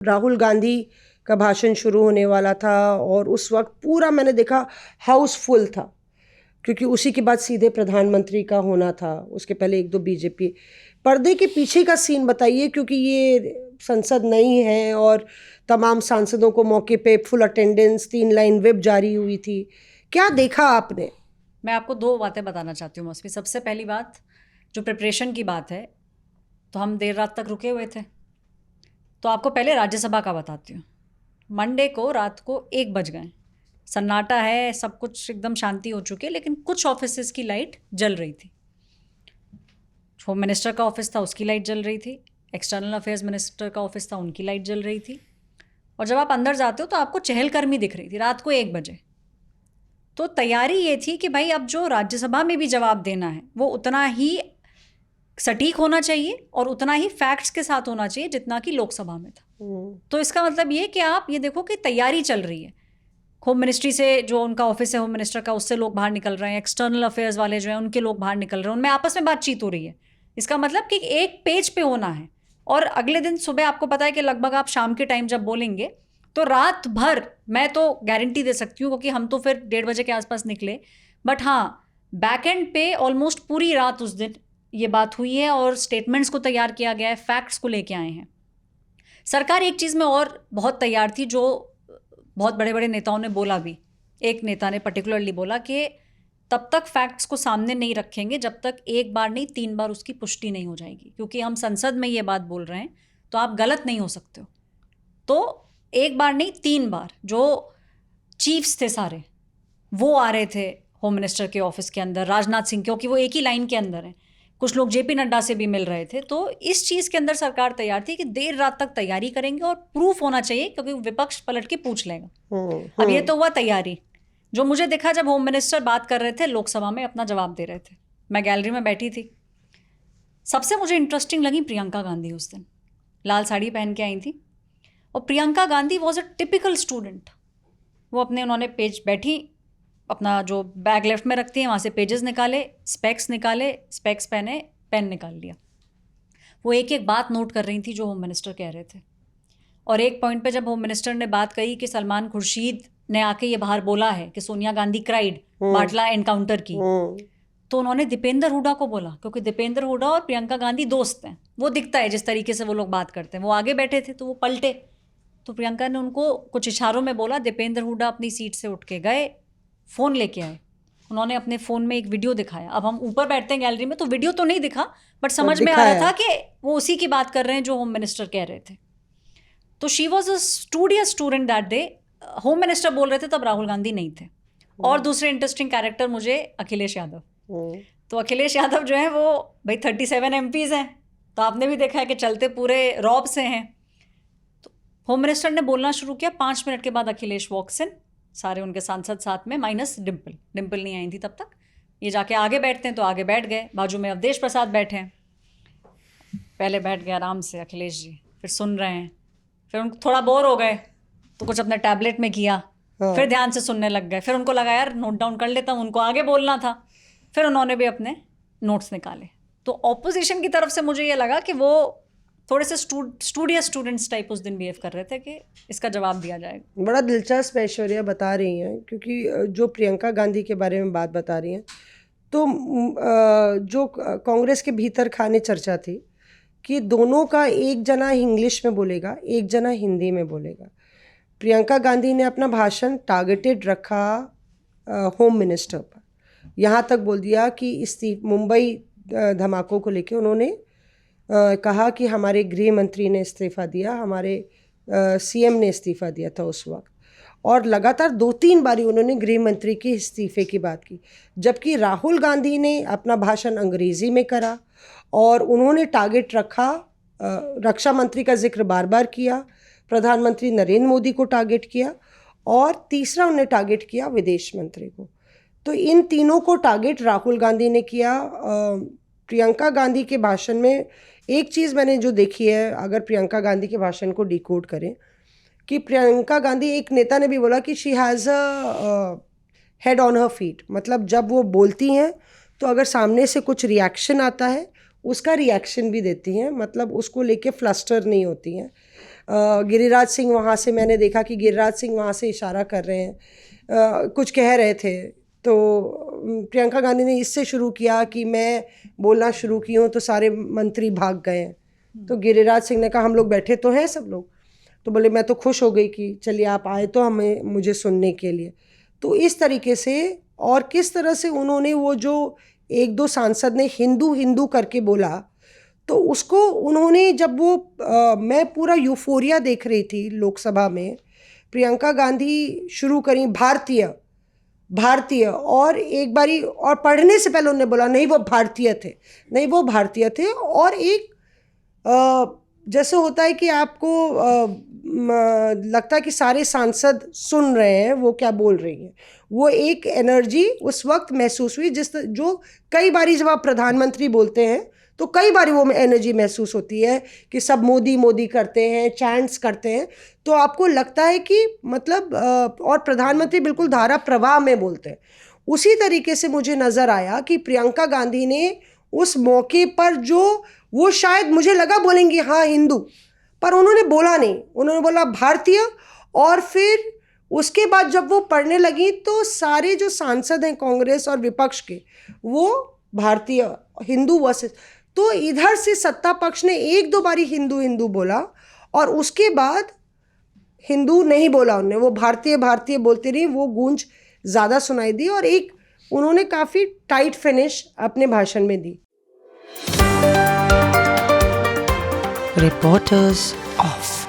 राहुल गांधी का भाषण शुरू होने वाला था और उस वक्त पूरा मैंने देखा हाउसफुल था, क्योंकि उसी के बाद सीधे प्रधानमंत्री का होना था। उसके पहले एक दो बीजेपी। पर्दे के पीछे का सीन बताइए, क्योंकि ये संसद नहीं है और तमाम सांसदों को मौके पे फुल अटेंडेंस, 3 लाइन व्हिप जारी हुई थी। क्या देखा आपने? मैं आपको 2 बातें बताना चाहती हूँ मौसमी। सबसे पहली बात, जो प्रिपरेशन की बात है, तो हम देर रात तक रुके हुए थे। तो आपको पहले राज्यसभा का बताती हूँ। मंडे को रात को 1 बज गए, सन्नाटा है, सब कुछ एकदम शांति हो चुकी है, लेकिन कुछ ऑफिसेज़ की लाइट जल रही थी। होम मिनिस्टर का ऑफिस था, उसकी लाइट जल रही थी। एक्सटर्नल अफेयर्स मिनिस्टर का ऑफिस था, उनकी लाइट जल रही थी। और जब आप अंदर जाते हो तो आपको चहलकदमी दिख रही थी रात को 1 बजे। तो तैयारी ये थी कि भाई अब जो राज्यसभा में भी जवाब देना है वो उतना ही सटीक होना चाहिए और उतना ही फैक्ट्स के साथ होना चाहिए जितना कि लोकसभा में था। तो इसका मतलब ये कि आप ये देखो कि तैयारी चल रही है। होम मिनिस्ट्री से, जो उनका ऑफिस है होम मिनिस्टर का, उससे लोग बाहर निकल रहे हैं। एक्सटर्नल अफेयर्स वाले जो हैं उनके लोग बाहर निकल रहे हैं, उनमें आपस में बातचीत हो रही है। इसका मतलब कि एक पेज पे होना है। और अगले दिन सुबह आपको पता है कि लगभग आप शाम के टाइम जब बोलेंगे तो रात भर, मैं तो गारंटी दे सकती हूँ क्योंकि हम तो फिर 1:30 बजे के आसपास निकले, बट हाँ, बैक एंड पे ऑलमोस्ट पूरी रात उस दिन ये बात हुई है और स्टेटमेंट्स को तैयार किया गया है, फैक्ट्स को लेके आए हैं। सरकार एक चीज़ में और बहुत तैयार थी, जो बहुत बड़े बड़े नेताओं ने बोला भी। एक नेता ने पर्टिकुलरली बोला कि तब तक फैक्ट्स को सामने नहीं रखेंगे जब तक एक बार नहीं 3 बार उसकी पुष्टि नहीं हो जाएगी, क्योंकि हम संसद में ये बात बोल रहे हैं तो आप गलत नहीं हो सकते हो। तो एक बार नहीं 3 बार जो चीफ्स थे सारे वो आ रहे थे होम मिनिस्टर के ऑफिस के अंदर, राजनाथ सिंह, क्योंकि वो एक ही लाइन के अंदर हैं। कुछ लोग जेपी नड्डा से भी मिल रहे थे। तो इस चीज़ के अंदर सरकार तैयार थी कि देर रात तक तैयारी करेंगे और प्रूफ होना चाहिए, क्योंकि विपक्ष पलट के पूछ लेगा। अब ये तो हुआ तैयारी। जो मुझे दिखा, जब होम मिनिस्टर बात कर रहे थे लोकसभा में, अपना जवाब दे रहे थे, मैं गैलरी में बैठी थी। सबसे मुझे इंटरेस्टिंग लगी प्रियंका गांधी। उस दिन लाल साड़ी पहन के आई थी और Priyanka Gandhi was a typical student. वो उन्होंने पेज बैठी, अपना जो बैग लेफ्ट में रखती हैं वहाँ से पेजेस निकाले, स्पेक्स पहने, पेन निकाल लिया। वो एक एक बात नोट कर रही थी जो होम मिनिस्टर कह रहे थे। और एक पॉइंट पे जब होम मिनिस्टर ने बात कही कि सलमान खुर्शीद ने आके ये बाहर बोला है कि सोनिया गांधी क्राइड बाटला एनकाउंटर की, तो उन्होंने दीपेंद्र हुड्डा को बोला, क्योंकि दीपेंद्र हुड्डा और प्रियंका गांधी दोस्त हैं। वो दिखता है जिस तरीके से वो लोग बात करते हैं। वो आगे बैठे थे तो वो पलटे, तो प्रियंका ने उनको कुछ इशारों में बोला। दीपेंद्र हुड्डा अपनी सीट से उठ के गए, फ़ोन लेके आए। उन्होंने अपने फ़ोन में एक वीडियो दिखाया। अब हम ऊपर बैठते हैं गैलरी में तो वीडियो तो नहीं दिखा, बट समझ में आ रहा था कि वो उसी की बात कर रहे हैं जो होम मिनिस्टर कह रहे थे। तो she was a studious student that day. Home minister बोल रहे थे तब राहुल गांधी नहीं थे। और दूसरे इंटरेस्टिंग कैरेक्टर मुझे अखिलेश यादव। तो अखिलेश यादव जो है वो भाई 37 MPs हैं, तो आपने भी देखा है कि चलते पूरे रौब से हैं। तो होम मिनिस्टर ने बोलना शुरू किया, 5 मिनट के बाद अखिलेश वॉक्स इन, सारे उनके सांसद साथ में, माइनस डिम्पल नहीं आई थी तब तक। ये जाके आगे बैठते हैं तो आगे बैठ गए। बाजू में अवधेश प्रसाद बैठे हैं। पहले बैठ गए आराम से अखिलेश जी, फिर सुन रहे हैं। फिर उनको थोड़ा बोर हो गए तो कुछ अपने टैबलेट में किया, फिर ध्यान से सुनने लग गए। फिर उनको लगा यार नोट डाउन कर लेता हूँ, उनको आगे बोलना था। फिर उन्होंने भी अपने नोट्स निकाले। तो ऑपोजिशन की तरफ से मुझे ये लगा कि वो थोड़े से स्टूडियस स्टूडेंट्स टाइप उस दिन बिहेव कर रहे थे कि इसका जवाब दिया जाएगा। बड़ा दिलचस्प ऐश्वर्या बता रही हैं, क्योंकि जो प्रियंका गांधी के बारे में बात बता रही हैं, तो जो कांग्रेस के भीतर खाने चर्चा थी कि दोनों का, एक जना इंग्लिश में बोलेगा, एक जना हिंदी में बोलेगा। प्रियंका गांधी ने अपना भाषण टारगेटेड रखा होम मिनिस्टर पर। यहाँ तक बोल दिया कि मुंबई धमाकों को लेके उन्होंने कहा कि हमारे गृह मंत्री ने इस्तीफ़ा दिया, हमारे सीएम ने इस्तीफ़ा दिया था उस वक्त। और लगातार 2-3 बारी उन्होंने गृह मंत्री के इस्तीफ़े की बात की। जबकि राहुल गांधी ने अपना भाषण अंग्रेज़ी में करा और उन्होंने टारगेट रखा, रक्षा मंत्री का जिक्र बार बार किया, प्रधानमंत्री नरेंद्र मोदी को टारगेट किया, और तीसरा उन्होंने टारगेट किया विदेश मंत्री को। तो इन तीनों को टारगेट राहुल गांधी ने किया। प्रियंका गांधी के भाषण में एक चीज़ मैंने जो देखी है, अगर प्रियंका गांधी के भाषण को डिकोड करें, कि प्रियंका गांधी, एक नेता ने भी बोला कि she has a head on her feet. मतलब जब वो बोलती हैं तो अगर सामने से कुछ रिएक्शन आता है उसका रिएक्शन भी देती हैं, मतलब उसको लेके फ्लस्टर नहीं होती हैं। गिरिराज सिंह वहाँ से, मैंने देखा कि गिरिराज सिंह वहाँ से इशारा कर रहे हैं, कुछ कह रहे थे। तो प्रियंका गांधी ने इससे शुरू किया कि मैं बोलना शुरू की हूँ तो सारे मंत्री भाग गए हैं। तो गिरिराज सिंह ने कहा हम लोग बैठे तो हैं सब लोग। तो बोले मैं तो खुश हो गई कि चलिए आप आए तो हमें मुझे सुनने के लिए। तो इस तरीके से, और किस तरह से उन्होंने वो जो एक दो सांसद ने हिंदू हिंदू करके बोला, तो उसको उन्होंने जब वो मैं पूरा यूफोरिया देख रही थी लोकसभा में, प्रियंका गांधी शुरू करी भारतीय भारतीय, और एक बारी और पढ़ने से पहले उन्होंने बोला नहीं वो भारतीय थे, नहीं वो भारतीय थे। और एक जैसे होता है कि आपको लगता है कि सारे सांसद सुन रहे हैं वो क्या बोल रही हैं, वो एक एनर्जी उस वक्त महसूस हुई जो कई बारी जब आप प्रधानमंत्री बोलते हैं तो कई बार वो एनर्जी महसूस होती है कि सब मोदी मोदी करते हैं, चैंट्स करते हैं, तो आपको लगता है कि मतलब और प्रधानमंत्री बिल्कुल धारा प्रवाह में बोलते हैं। उसी तरीके से मुझे नज़र आया कि प्रियंका गांधी ने उस मौके पर जो वो शायद मुझे लगा बोलेंगी हाँ हिंदू, पर उन्होंने बोला नहीं, उन्होंने बोला भारतीय। और फिर उसके बाद जब वो पढ़ने लगी तो सारे जो सांसद हैं कांग्रेस और विपक्ष के, वो भारतीय हिंदू वर्सेस, तो इधर से सत्ता पक्ष ने एक दो बारी हिंदू हिंदू बोला और उसके बाद हिंदू नहीं बोला उन्होंने, वो भारतीय भारतीय बोलते रही, वो गूंज ज़्यादा सुनाई दी और एक उन्होंने काफ़ी टाइट फिनिश अपने भाषण में दी। Reporters of